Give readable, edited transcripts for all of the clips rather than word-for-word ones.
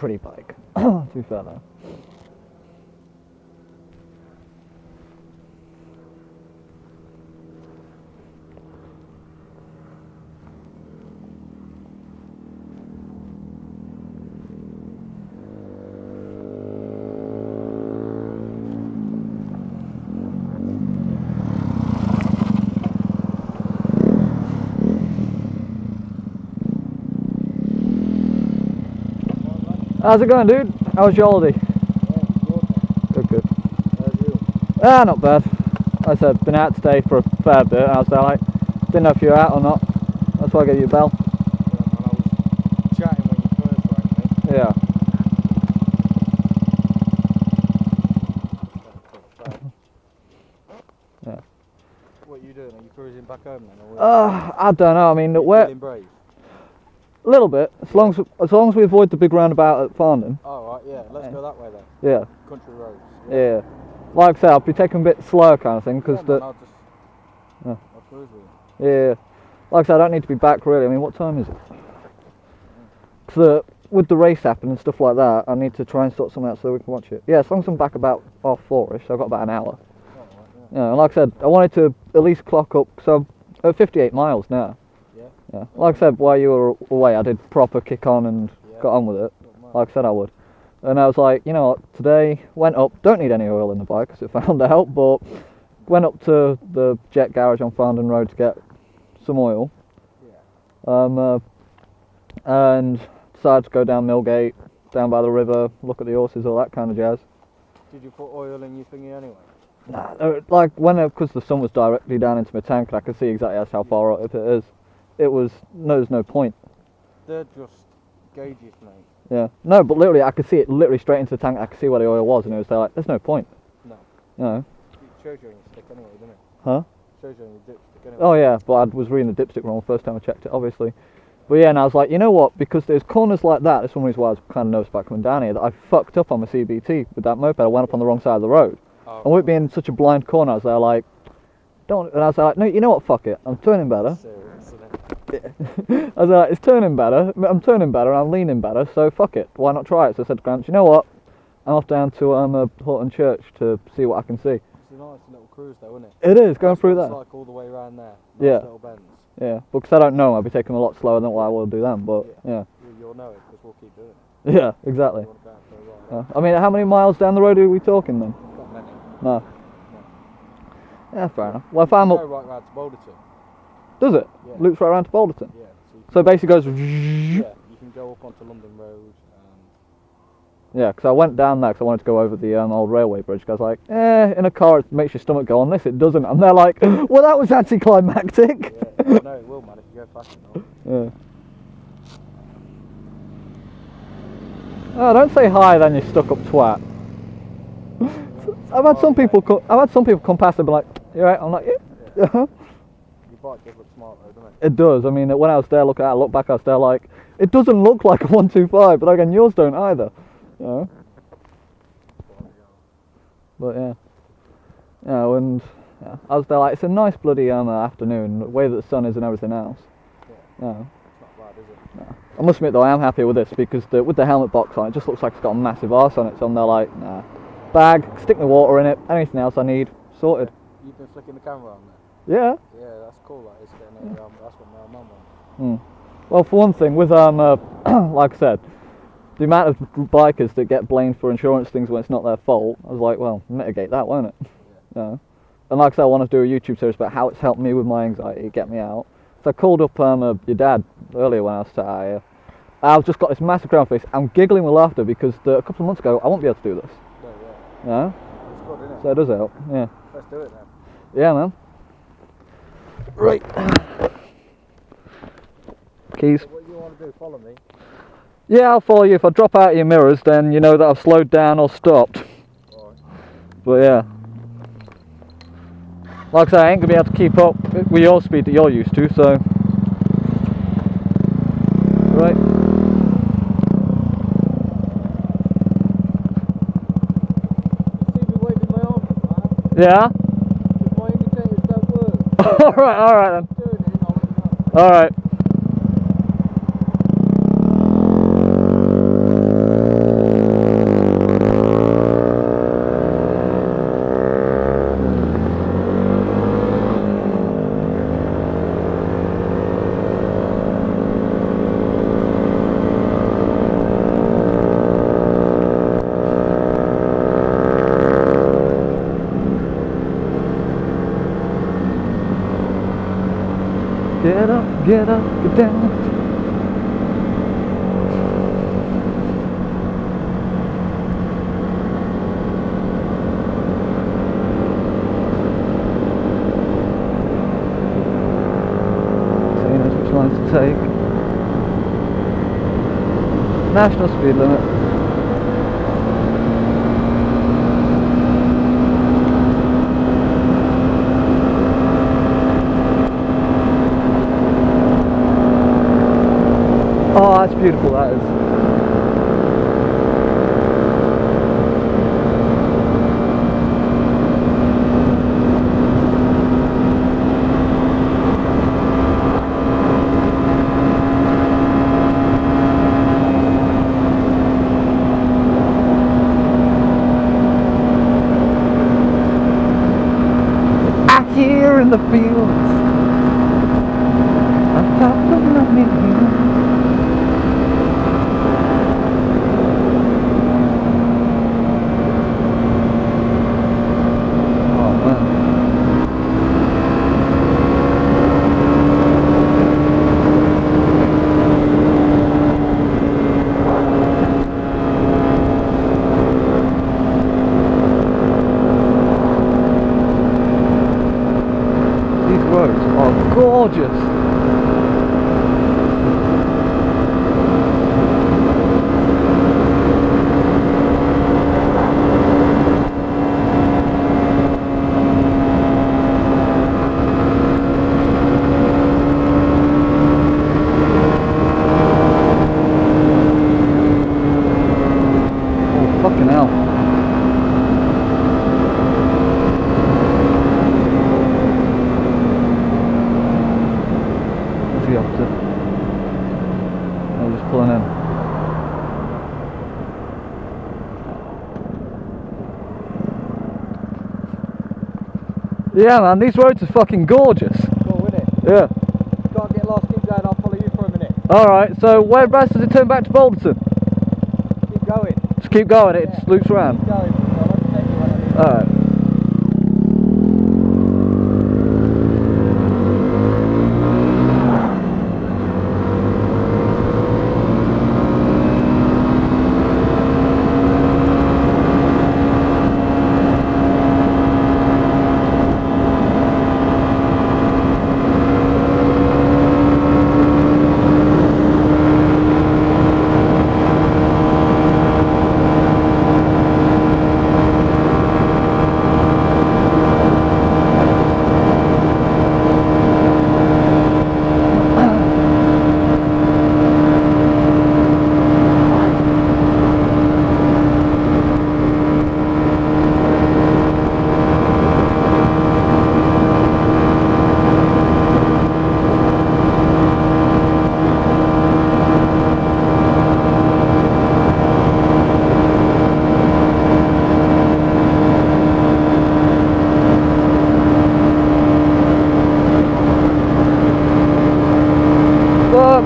pretty bike, to be fair though. How's it going, dude? How was your holiday? Good, good. How's you? Not bad. Like I said, been out today for a fair bit, and I was there like, didn't know if you were out or not. That's why I gave you a bell. Yeah, man, I was chatting when you first rang me. Yeah. Yeah. What are you doing? Are you cruising back home then? Or I don't know. I mean, we're feeling brave? a little bit. As long as we avoid the big roundabout at Farndon. Oh, right, yeah. Let's go that way then. Yeah. Country roads. Yeah. Like I said, I'll be taking a bit slower kind of thing because I'll cruise with you. Yeah. Like I said, I don't need to be back really. I mean, what time is it? Because with the race happening and stuff like that, I need to try and sort something out so we can watch it. Yeah, as long as I'm back about 4:30, so I've got about an hour. Oh, right, Yeah, and like I said, I wanted to at least clock up, so I'm at 58 miles now. Yeah. Yeah. Like I said, while you were away, I did proper kick on and got on with it, like I said I would. And I was like, you know what, today, went up, don't need any oil in the bike because it found out, but went up to the Jet Garage on Farndon Road to get some oil. Yeah. And decided to go down Millgate, down by the river, look at the horses, all that kind of jazz. Did you put oil in your thingy anyway? Nah, like because the sun was directly down into my tank and I could see exactly that's how far up it is. There's no point. They're just gauges, mate. Yeah. No, but literally I could see it literally straight into the tank. I could see where the oil was, and it was there like, there's no point. No. You know. It shows you on your stick anyway, doesn't it? Huh? Shows you on your dipstick anyway. Oh yeah, but I was reading the dipstick wrong the first time I checked it, obviously. But yeah, and I was like, you know what? Because there's corners like that. That's one reason why I was kind of nervous about coming down here. That I fucked up on my CBT with that moped. I went up on the wrong side of the road. Oh, And with being in such a blind corner, I was there like, don't. And I was like, no, you know what? Fuck it. I'm turning better. serious, isn't it? I was like, it's turning better. I'm turning better. I'm leaning better. So fuck it. Why not try it? So I said to Grant, you know what? I'm off down to Horton Church to see what I can see. It's a nice little cruise though, isn't it? It is going through It's that. like all the way around there. Nice Yeah. little bends. Yeah, because I don't know. I'll be taking a lot slower than what I will do then. But yeah. You'll know it because we'll keep doing it. Yeah, exactly. You want to go out for a ride? I mean, how many miles down the road are we talking then? Not many. No. Yeah, fair enough. Well, if I'm Go up, right round to Boulderton. does it? Yeah. Loops right around to Boulderton. Yeah. So it basically goes. Yeah, you can go up onto London Road. Yeah, because I went down there because I wanted to go over the old railway bridge. 'Cause I was like, in a car it makes your stomach go on this, it doesn't. And they're like, well, that was anticlimactic. Yeah, no, it will, man, if you go fast enough. Yeah. Oh, don't say hi, then you stuck-up twat. I've had some people come past and be like, you alright? I'm like, yeah. Your bike does look smart though, doesn't it? It does. I mean, when I was there, I look back, I was there like, it doesn't look like a 125, but again, yours don't either. You know? But yeah. Yeah, and yeah, I was there like, it's a nice bloody afternoon, the way that the sun is and everything else. Yeah. Yeah. It's not bad, is it? No. I must admit though, I am happy with this because with the helmet box on, it just looks like it's got a massive arse on it, so I'm there like, nah. Bag, stick my water in it, anything else I need, sorted. You've been flicking the camera on there? Yeah. Yeah, that's cool, that is. Getting that's what my mum wants. Well, for one thing, with like I said, the amount of bikers that get blamed for insurance things when it's not their fault, I was like, well, mitigate that, won't it? Yeah. And like I said, I want to do a YouTube series about how it's helped me with my anxiety, get me out. So I called up your dad earlier when I was sat out here. I've just got this massive crown face. I'm giggling with laughter because a couple of months ago I won't be able to do this. No, yeah. Yeah. It's good, isn't it? So it does help. Yeah. Let's do it then. Yeah, man. Right. Keys. So what do you want to do? Follow me? Yeah, I'll follow you. If I drop out of your mirrors, then you know that I've slowed down or stopped. Alright. But yeah. Like I say, I ain't going to be able to keep up with your speed that you're used to, so... Right. You see me waving my arms, man? Yeah? If my indicators don't work, Alright then. turn in, I'll let you know. Alright. Get up, get down. So he knows which lines to take. National speed limit. Oh, that's beautiful, that is. Out here in the fields, I thought from loving you. These roads are gorgeous. Oh, fucking hell. The opposite. I'm just pulling in. Yeah, man, these roads are fucking gorgeous. Cool, isn't it? Yeah. Can't get lost, keep going, I'll follow you for a minute. Alright, so whereabouts does it turn back to Bolton? Keep going. Just keep going, it Yeah. just loops around. Keep going, I'll overtake you when I need. Alright.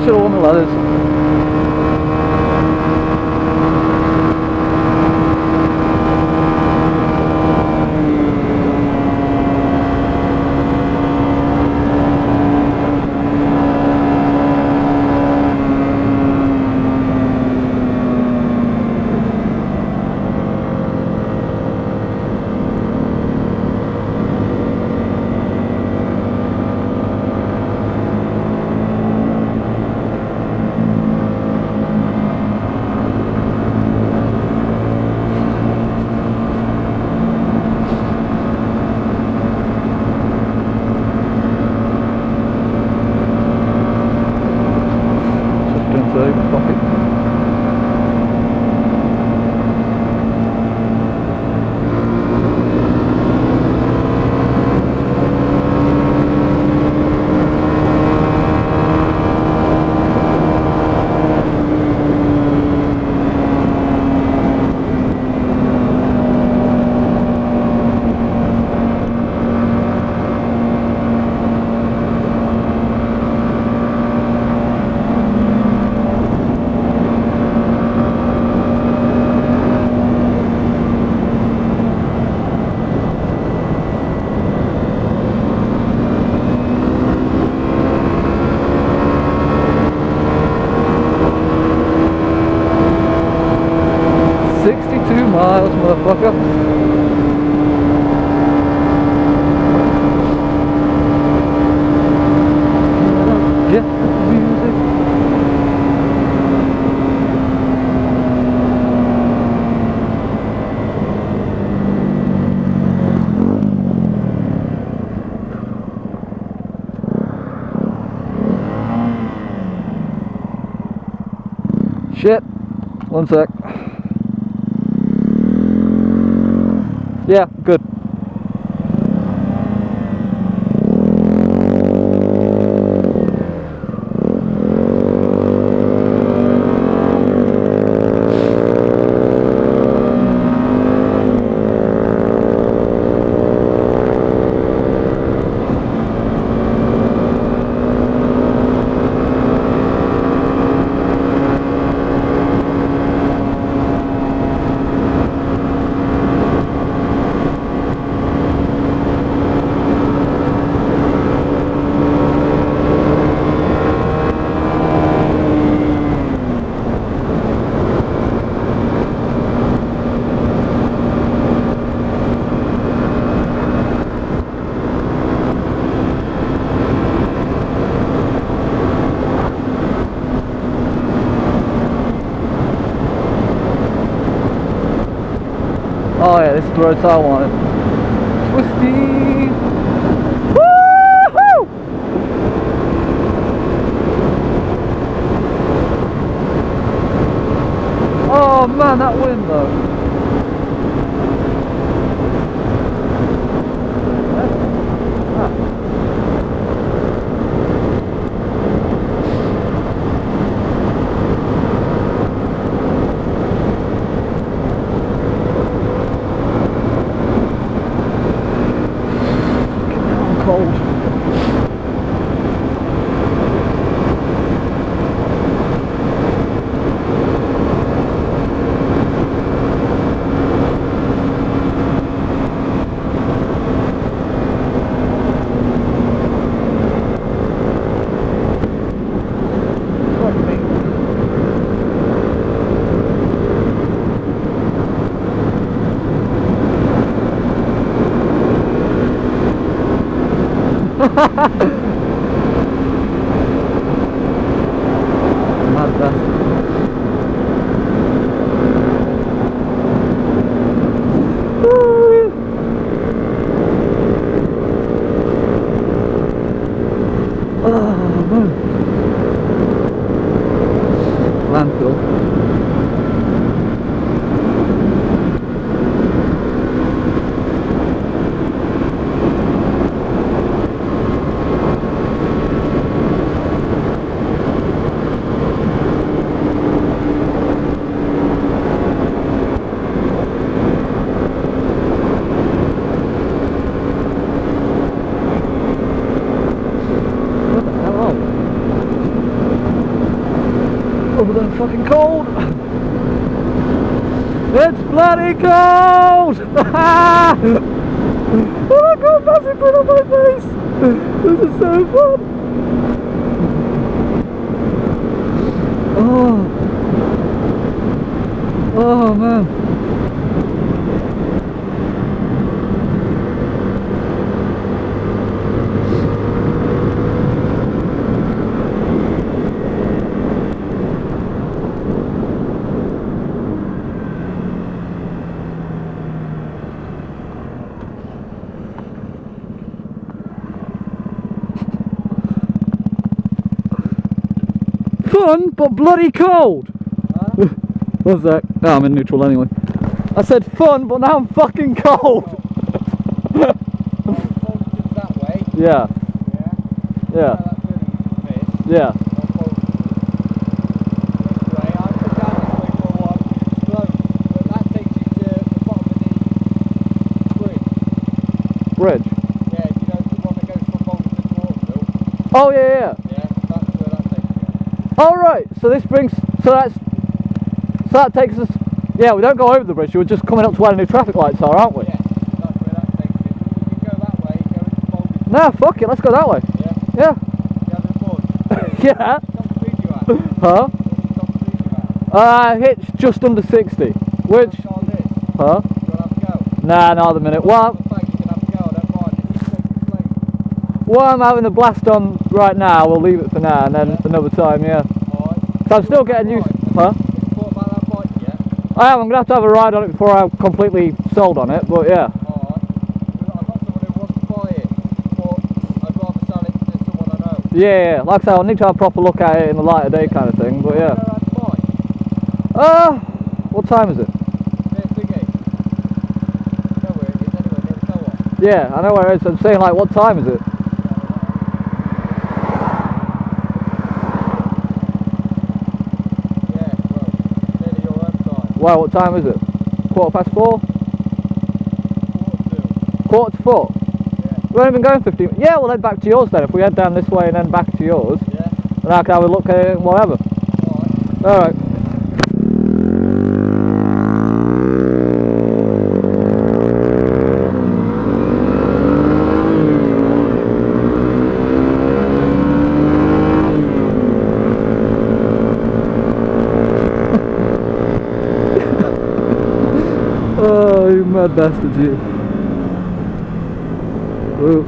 Should have worn the leathers. Shit. One sec. Yeah, good. Oh yeah, this is the road I wanted. Twisty! Woo-hoo! Oh man, that wind though. Cold. Mad bastard. Oh man. Landfill. Other than fucking cold. It's bloody cold! Oh my god, massive put on my face! This is so fun! Oh! Oh man! Fun, but bloody cold! Huh? What's that? Oh, I'm in neutral anyway. I said fun, but now I'm fucking cold! Voltage that way. Yeah. Yeah. Yeah. That's really fish. Yeah. This way, I go down this way for a while, it's slow, but that takes you to the bottom of the bridge. Bridge? Yeah, you know the one that goes from Bolton to Waterville? Oh yeah, yeah. Yeah, that's where that takes you. Oh right, so this brings, so that takes us, yeah, we don't go over the bridge, we're just coming up to where the new traffic lights are, aren't we? Yeah, that's where that takes you. If you go that way, go into Bolton. Nah, fuck it, let's go that way. Yeah? Yeah. You having a pause? Yeah. What speed you at? Huh? What speed you at? Hitch just under 60. Which, Car this. huh? You want to have a go? Nah, not at the minute. Well, In fact, you can have a go, I don't mind. It's just so late. what I'm having a blast on right now, we'll leave it for now, and then another time, yeah. Alright. So I'm still getting used, huh? Have you thought about that bike yet? I'm going to have a ride on it before I'm completely sold on it, but yeah. Alright. I've got someone who wants to buy it, but I'd rather sell it to someone I know. Yeah, like I say, I'll need to have a proper look at it in the light of day kind of thing, but yeah. What time is it? Near Thingy. No, where it is anyway, near the co-op. Yeah, I know where it is. I'm saying, like, what time is it? Yeah, well, nearly your own time. Wow, what time is it? 4:15? 4:45. 4:45? Yeah. We've only been going 15 minutes. Yeah, we'll head back to yours then. If we head down this way and then back to yours, Yeah. then I can have a look at it and whatever. Alright. Alright. Oh, you mad bastard, you. Ooh.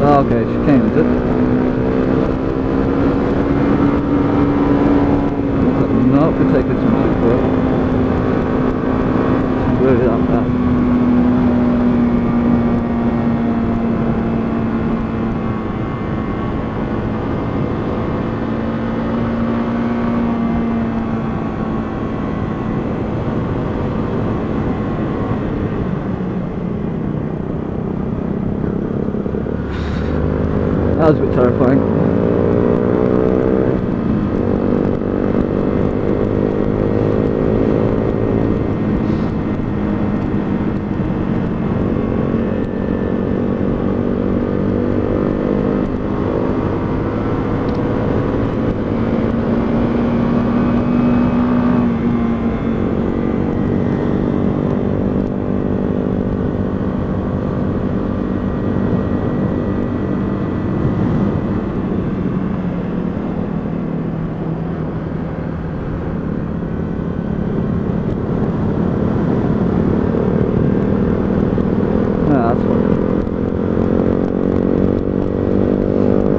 Oh, okay, she came, is it? No, could take this one too quick. It's really that bad. That was a bit terrifying.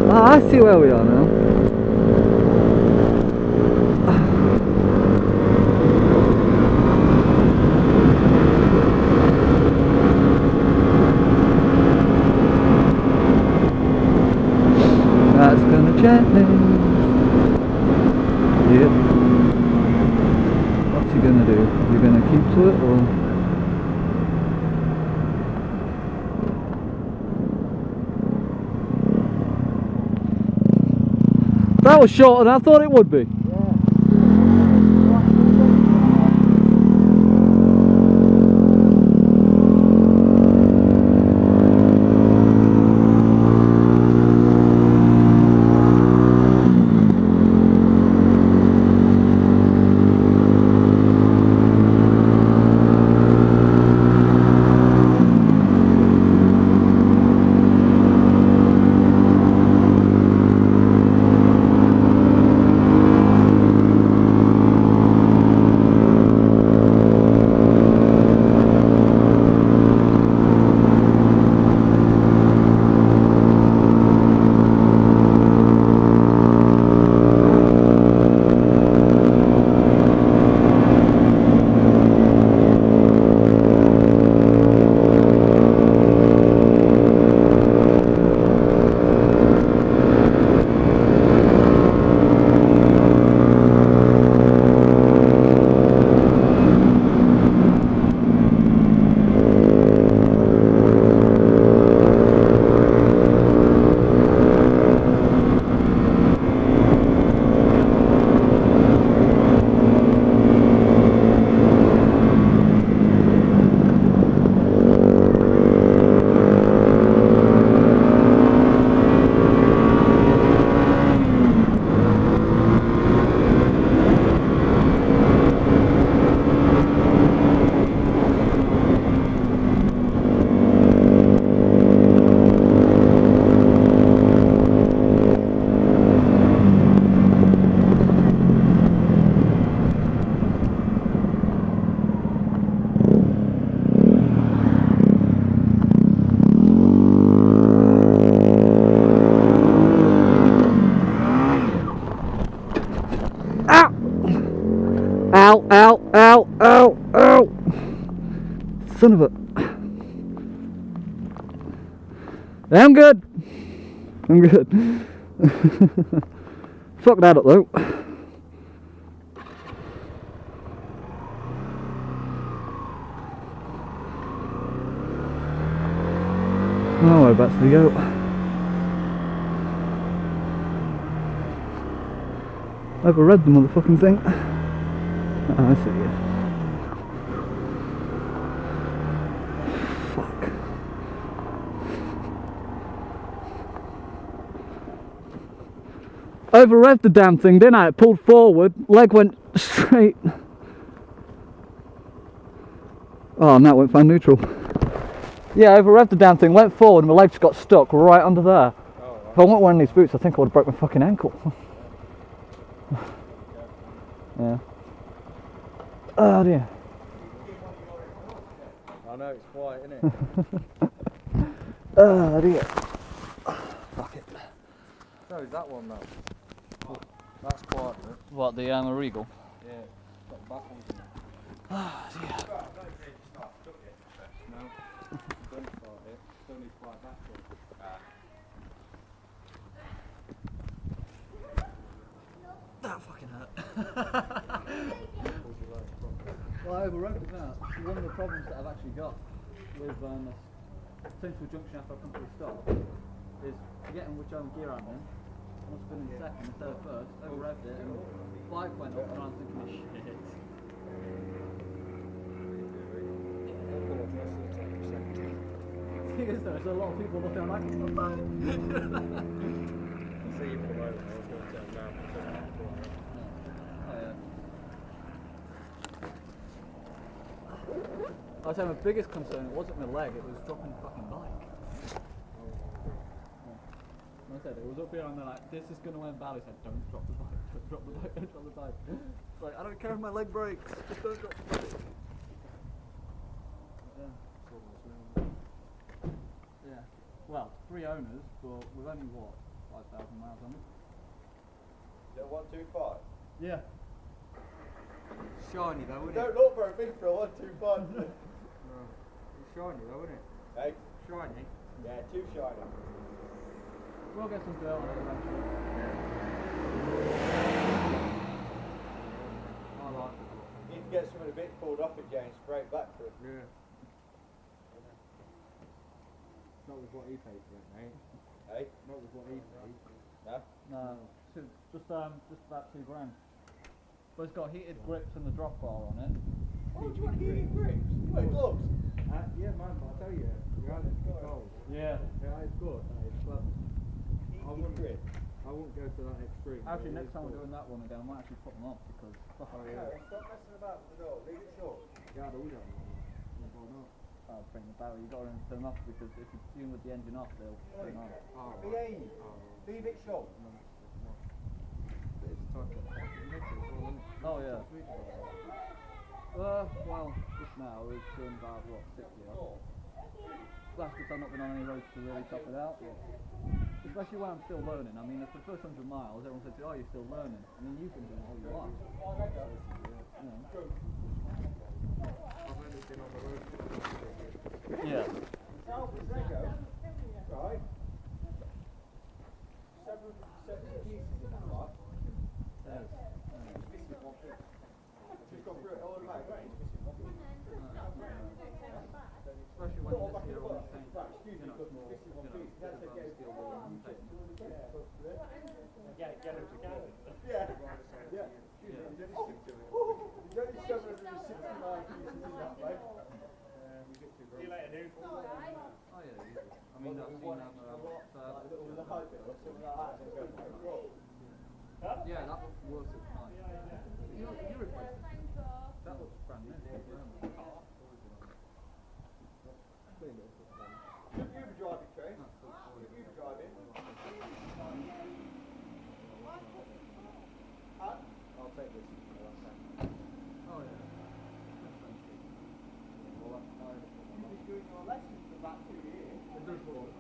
I see where we are now. That's gonna change. Yep. What's he gonna do? Is he gonna keep to it or? That was shorter than I thought it would be. Ow, ow, ow, ow, ow! Son of a... I'm good. I'm good. Fuck that up though. Oh, we're back to the goat. Overread the motherfucking thing. Oh, I see you. Fuck. Overrevved the damn thing, didn't I? It pulled forward, leg went straight. Oh, now it went fine neutral. Yeah, overrevved the damn thing, went forward, and my leg just got stuck right under there. Oh, right. If I wasn't wearing these boots, I think I would have broke my fucking ankle. Yeah. Oh dear. I know, it's quiet, isn't it? Oh dear. Fuck it. So is that one now? That's quiet, isn't it? What, the Regal? Yeah. Got baffles in it. Oh dear. No. Don't start it. Don't need quite back to it. That fucking hurt. Well, I overrode it now. One of the problems that I've actually got with a central junction after I come to a stop is forgetting which arm gear I'm in. I must have been in second instead of first, overrevved it, and the bike went up and I'm thinking, shit. The thing is though, there's a lot of people looking at me. See you for the moment, I was going to turn down. Oh yeah. I was saying my biggest concern, it wasn't my leg, it was dropping the fucking bike. Like I said, it was up here and they're like, this is going to end badly. I said, don't drop the bike, don't drop the bike, don't drop the bike. It's like, I don't care if my leg breaks, just don't drop the bike. Yeah. Well, 3 owners, but we've only, what, 5,000 miles on it? Is it 125? Yeah. Shiny though, You isn't don't it? look very big for a 125. No. It's shiny though, isn't it? Hey? Shiny. Yeah, too shiny. We'll get some dirt on it eventually. I like it. You need to get something a bit pulled off it, Jane, spray it back for it. Yeah. Not with what he paid for it, mate. Hey? Not with what he paid. No? No, just about $2 grand. But it's got heated grips and the drop bar on it. Oh, do you want heated grips? You wear gloves? Yeah, man, but I tell you, your hands are cold. Yeah. Yeah, it's good. That is, but Heated grips? I won't go to that extreme. Actually, but it next is time we're good. doing that one again, I might actually put them off because. No, stop messing about with the door. Leave it short. Yeah, I don't know. Why not? I'll bring the barrel. You got to turn them off because if you tune with the engine off, they'll turn on. Oh, Behave. Leave it short. It's time to mix it all, isn't it? Oh yeah. Well, just now we've done about what 60 off. That's because I've not been on any roads to really top it out yet. Especially when I'm still learning. I mean, for the first 100 miles, everyone says, "Oh, you're still learning." I mean, you've been doing it all your life. You know. I've only been on the road for 6 years. Yeah. Alpha Zego, right? 770 pieces in that lot. Missing one piece. Just gone through it all the way. Missing one piece. Especially when you just hear all these things. Right, excuse me, because it's missing one piece. That's a game. Get him together. Yeah. Yeah. Oh, there's only 769 pieces in that, mate. See you later, dude. Oh yeah, easy. I mean, I've seen that. With a high bit or something like that. Yeah, that looks worse than nice. You replaced it. That looks brand new. Should you be driving, Trace? Should you be driving? I'll take this. Oh yeah. You've been doing your lessons for about 2 years. It does look.